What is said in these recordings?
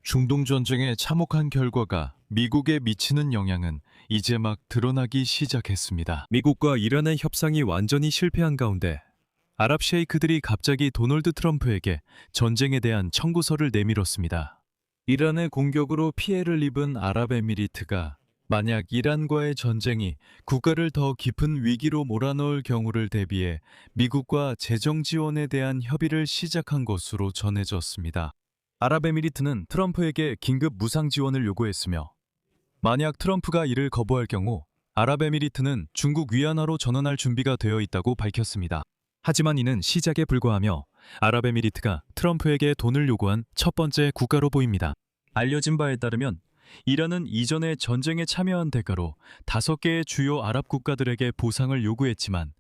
중동 전쟁의 참혹한 결과가 미국에 미치는 영향은 이제 막 드러나기 시작했습니다. 미국과 이란의 협상이 완전히 실패한 가운데 아랍 셰이크들이 갑자기 도널드 트럼프에게 전쟁에 대한 청구서를 내밀었습니다. 이란의 공격으로 피해를 입은 아랍에미리트가 만약 이란과의 전쟁이 국가를 더 깊은 위기로 몰아넣을 경우를 대비해 미국과 재정 지원에 대한 협의를 시작한 것으로 전해졌습니다. 아랍에미리트는 트럼프에게 긴급 무상 지원을 요구했으며 만약 트럼프가 이를 거부할 경우 아랍에미리트는 중국 위안화로 전환할 준비가 되어 있다고 밝혔습니다. 하지만 이는 시작에 불과하며 아랍에미리트가 트럼프에게 돈을 요구한 첫 번째 국가로 보입니다. 알려진 바에 따르면 이란은 이전에 전쟁에 참여한 대가로 5개의 주요 아랍 국가들에게 보상을 요구했지만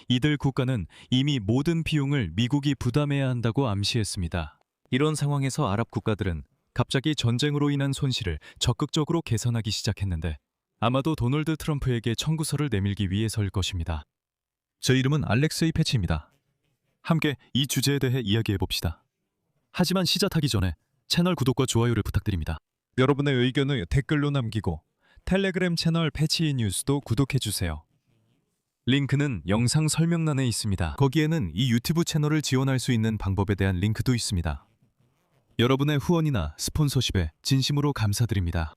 이들 국가는 이미 모든 비용을 미국이 부담해야 한다고 암시했습니다. 이런 상황에서 아랍 국가들은 갑자기 전쟁으로 인한 손실을 적극적으로 계산하기 시작했는데 아마도 도널드 트럼프에게 청구서를 내밀기 위해서일 것입니다. 제 이름은 알렉세이 패치입니다. 함께 이 주제에 대해 이야기해봅시다. 하지만 시작하기 전에 채널 구독과 좋아요를 부탁드립니다. 여러분의 의견을 댓글로 남기고 텔레그램 채널 패치 뉴스도 구독해주세요. 링크는 영상 설명란에 있습니다. 거기에는 이 유튜브 채널을 지원할 수 있는 방법에 대한 링크도 있습니다. 여러분의 후원이나 스폰서십에 진심으로 감사드립니다.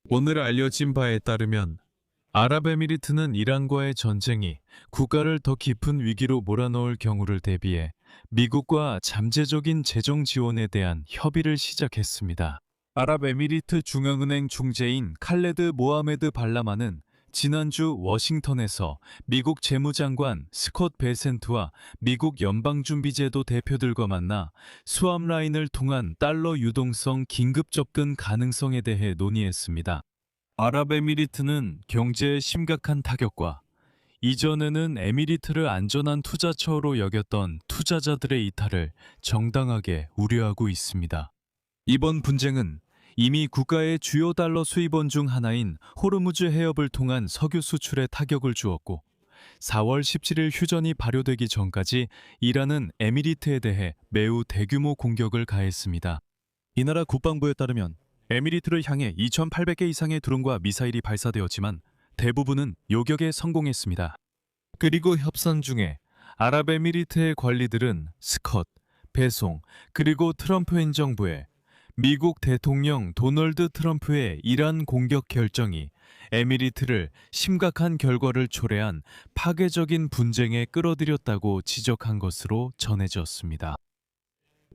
오늘 알려진 바에 따르면 아랍에미리트는 이란과의 전쟁이 국가를 더 깊은 위기로 몰아넣을 경우를 대비해 미국과 잠재적인 재정 지원에 대한 협의를 시작했습니다. 아랍에미리트 중앙은행 중재인 칼레드 모하메드 발라마는 지난주 워싱턴에서 미국 재무장관 스콧 베센트와 미국 연방준비제도 대표들과 만나 수압 라인을 통한 달러 유동성 긴급 접근 가능성에 대해 논의했습니다. 아랍에미리트는 경제에 심각한 타격과 이전에는 에미리트를 안전한 투자처로 여겼던 투자자들의 이탈을 정당하게 우려하고 있습니다. 이번 분쟁은 이미 국가의 주요 달러 수입원 중 하나인 호르무즈 해협을 통한 석유 수출에 타격을 주었고 4월 17일 휴전이 발효되기 전까지 이란은 에미리트에 대해 매우 대규모 공격을 가했습니다. 이 나라 국방부에 따르면 에미리트를 향해 2,800개 이상의 드론과 미사일이 발사되었지만 대부분은 요격에 성공했습니다. 그리고 협상 중에 아랍에미리트의 관리들은 스콧, 배송, 그리고 트럼프 행정부에 미국 대통령 도널드 트럼프의 이란 공격 결정이 에미리트를 심각한 결과를 초래한 파괴적인 분쟁에 끌어들였다고 지적한 것으로 전해졌습니다.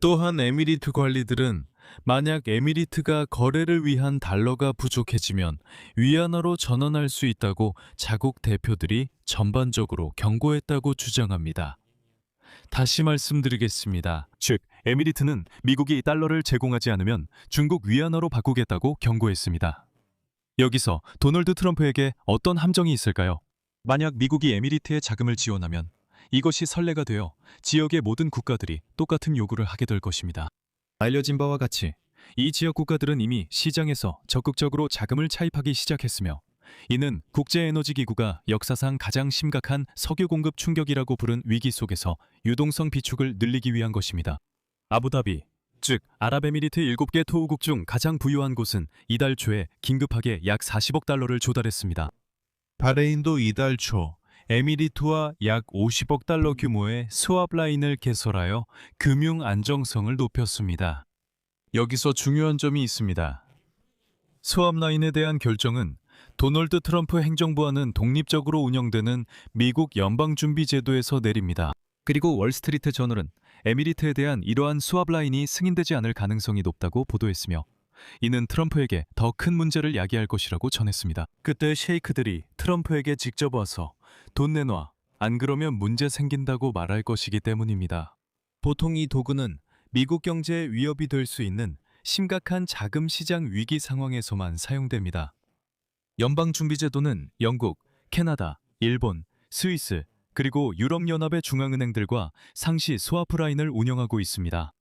또한 에미리트 관리들은 만약 에미리트가 거래를 위한 달러가 부족해지면 위안화로 전환할 수 있다고 자국 대표들이 전반적으로 경고했다고 주장합니다. 다시 말씀드리겠습니다. 즉, 에미리트는 미국이 달러를 제공하지 않으면 중국 위안화로 바꾸겠다고 경고했습니다. 여기서 도널드 트럼프에게 어떤 함정이 있을까요? 만약 미국이 에미리트의 자금을 지원하면 이것이 선례가 되어 지역의 모든 국가들이 똑같은 요구를 하게 될 것입니다. 알려진 바와 같이 이 지역 국가들은 이미 시장에서 적극적으로 자금을 차입하기 시작했으며 이는 국제에너지기구가 역사상 가장 심각한 석유 공급 충격이라고 부른 위기 속에서 유동성 비축을 늘리기 위한 것입니다. 아부다비, 즉 아랍에미리트 7개 토우국 중 가장 부유한 곳은 이달 초에 긴급하게 약 40억 달러를 조달했습니다. 바레인도 이달 초 에미리트와 약 50억 달러 규모의 스왑 라인을 개설하여 금융 안정성을 높였습니다. 여기서 중요한 점이 있습니다. 스왑 라인에 대한 결정은 도널드 트럼프 행정부와는 독립적으로 운영되는 미국 연방준비제도에서 내립니다. 그리고 월스트리트 저널은 에미리트에 대한 이러한 스왑 라인이 승인되지 않을 가능성이 높다고 보도했으며 이는 트럼프에게 더 큰 문제를 야기할 것이라고 전했습니다. 그때 셰이크들이 트럼프에게 직접 와서 돈 내놔, 안 그러면 문제 생긴다고 말할 것이기 때문입니다. 보통 이 도구는 미국 경제에 위협이 될 수 있는 심각한 자금 시장 위기 상황에서만 사용됩니다. 연방준비제도는 영국, 캐나다, 일본, 스위스, 그리고 유럽연합의 중앙은행들과 상시 스와프 라인을 운영하고 있습니다.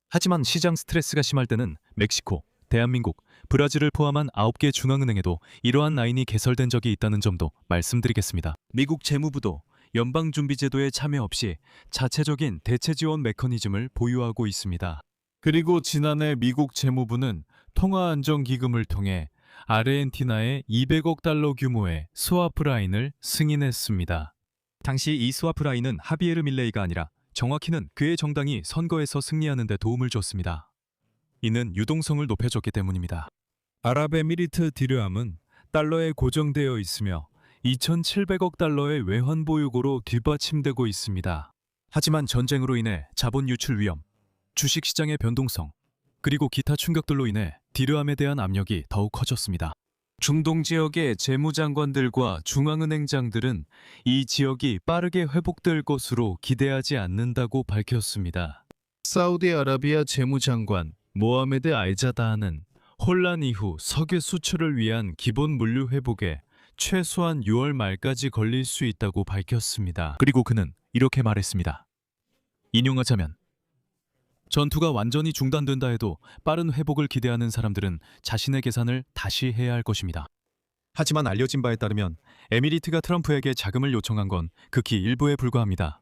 하지만 시장 스트레스가 심할 때는 멕시코, 대한민국, 브라질을 포함한 9개 중앙은행에도 이러한 라인이 개설된 적이 있다는 점도 말씀드리겠습니다. 미국 재무부도 연방준비제도에 참여 없이 자체적인 대체 지원 메커니즘을 보유하고 있습니다. 그리고 지난해 미국 재무부는 통화안정기금을 통해 아르헨티나에 200억 달러 규모의 스와프 라인을 승인했습니다. 당시 이 스와프 라인은 하비에르 밀레이가 아니라 정확히는 그의 정당이 선거에서 승리하는 데 도움을 줬습니다. 이는 유동성을 높여줬기 때문입니다. 아랍에미리트 디르함은 달러에 고정되어 있으며 2,700억 달러의 외환 보유고로 뒷받침되고 있습니다. 하지만 전쟁으로 인해 자본 유출 위험, 주식시장의 변동성, 그리고 기타 충격들로 인해 디르함에 대한 압력이 더욱 커졌습니다. 중동 지역의 재무장관들과 중앙은행장들은 이 지역이 빠르게 회복될 것으로 기대하지 않는다고 밝혔습니다. 사우디아라비아 재무장관 모하메드 알자다하는 혼란 이후 석유 수출을 위한 기본 물류 회복에 최소한 6월 말까지 걸릴 수 있다고 밝혔습니다. 그리고 그는 이렇게 말했습니다. 인용하자면 전투가 완전히 중단된다 해도 빠른 회복을 기대하는 사람들은 자신의 계산을 다시 해야 할 것입니다. 하지만 알려진 바에 따르면 에미리트가 트럼프에게 자금을 요청한 건 극히 일부에 불과합니다.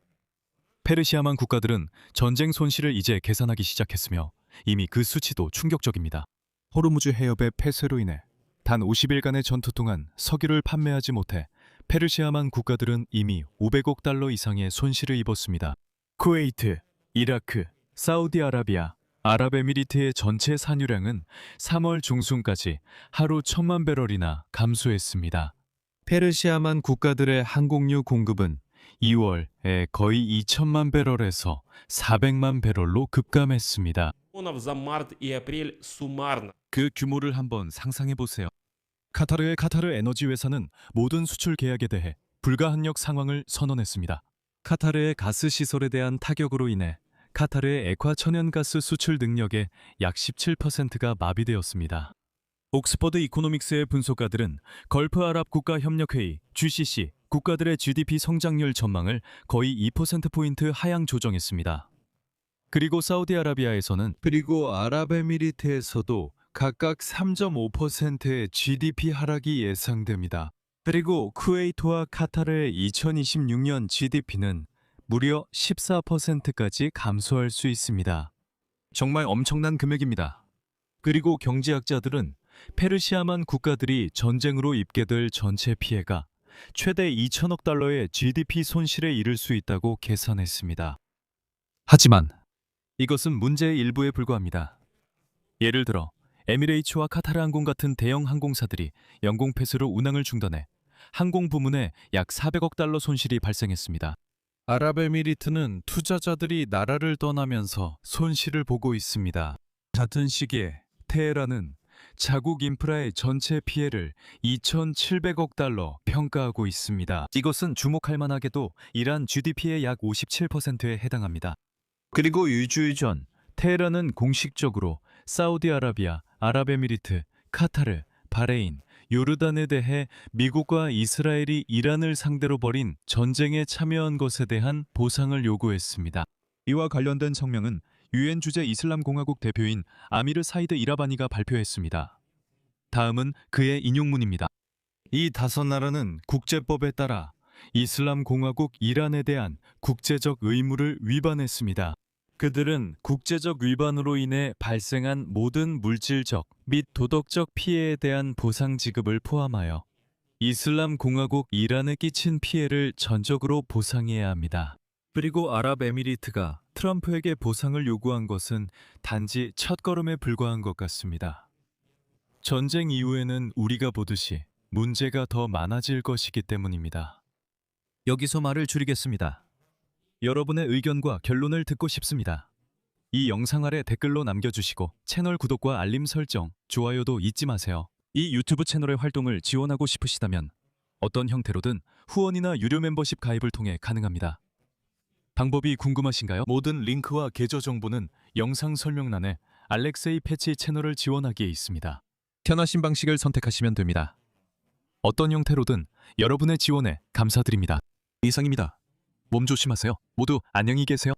페르시아만 국가들은 전쟁 손실을 이제 계산하기 시작했으며 이미 그 수치도 충격적입니다. 호르무즈 해협의 폐쇄로 인해 단 50일간의 전투 동안 석유를 판매하지 못해 페르시아만 국가들은 이미 500억 달러 이상의 손실을 입었습니다. 쿠웨이트, 이라크, 사우디아라비아, 아랍에미리트의 전체 산유량은 3월 중순까지 하루 1,000만 배럴이나 감소했습니다. 페르시아만 국가들의 항공유 공급은 2월에 거의 2천만 배럴에서 400만 배럴로 급감했습니다. 그 규모를 한번 상상해 보세요. 카타르의 카타르 에너지 회사는 모든 수출 계약에 대해 불가항력 상황을 선언했습니다. 카타르의 가스 시설에 대한 타격으로 인해 카타르의 액화 천연가스 수출 능력의 약 17%가 마비되었습니다. 옥스퍼드 이코노믹스의 분석가들은 걸프 아랍 국가협력회의 GCC 국가들의 GDP 성장률 전망을 거의 2%포인트 하향 조정했습니다. 그리고 사우디아라비아에서는 그리고 아랍에미리트에서도 각각 3.5%의 GDP 하락이 예상됩니다. 그리고 쿠웨이트와 카타르의 2026년 GDP는 무려 14%까지 감소할 수 있습니다. 정말 엄청난 금액입니다. 그리고 경제학자들은 페르시아만 국가들이 전쟁으로 입게 될 전체 피해가 최대 2천억 달러의 GDP 손실에 이를 수 있다고 계산했습니다. 하지만 이것은 문제의 일부에 불과합니다. 예를 들어 에미레이츠와 카타르 항공 같은 대형 항공사들이 영공 폐쇄로 운항을 중단해 항공 부문에 약 400억 달러 손실이 발생했습니다. 아랍에미리트는 투자자들이 나라를 떠나면서 손실을 보고 있습니다. 같은 시기에 테헤란은 자국 인프라의 전체 피해를 2,700억 달러 평가하고 있습니다. 이것은 주목할 만하게도 이란 GDP의 약 57%에 해당합니다. 그리고 일주일 전 테헤란은 공식적으로 사우디아라비아, 아랍에미리트, 카타르, 바레인, 요르단에 대해 미국과 이스라엘이 이란을 상대로 벌인 전쟁에 참여한 것에 대한 보상을 요구했습니다. 이와 관련된 성명은 유엔 주재 이슬람 공화국 대표인 아미르 사이드 이라바니가 발표했습니다. 다음은 그의 인용문입니다. 이 5나라는 국제법에 따라 이슬람 공화국 이란에 대한 국제적 의무를 위반했습니다. 그들은 국제적 위반으로 인해 발생한 모든 물질적 및 도덕적 피해에 대한 보상 지급을 포함하여 이슬람 공화국 이란에 끼친 피해를 전적으로 보상해야 합니다. 그리고 아랍에미리트가 트럼프에게 보상을 요구한 것은 단지 첫걸음에 불과한 것 같습니다. 전쟁 이후에는 우리가 보듯이 문제가 더 많아질 것이기 때문입니다. 여기서 말을 줄이겠습니다. 여러분의 의견과 결론을 듣고 싶습니다. 이 영상 아래 댓글로 남겨주시고 채널 구독과 알림 설정, 좋아요도 잊지 마세요. 이 유튜브 채널의 활동을 지원하고 싶으시다면 어떤 형태로든 후원이나 유료 멤버십 가입을 통해 가능합니다. 방법이 궁금하신가요? 모든 링크와 계좌 정보는 영상 설명란에 알렉세이 패치 채널을 지원하기에 있습니다. 편하신 방식을 선택하시면 됩니다. 어떤 형태로든 여러분의 지원에 감사드립니다. 이상입니다. 몸 조심하세요. 모두 안녕히 계세요.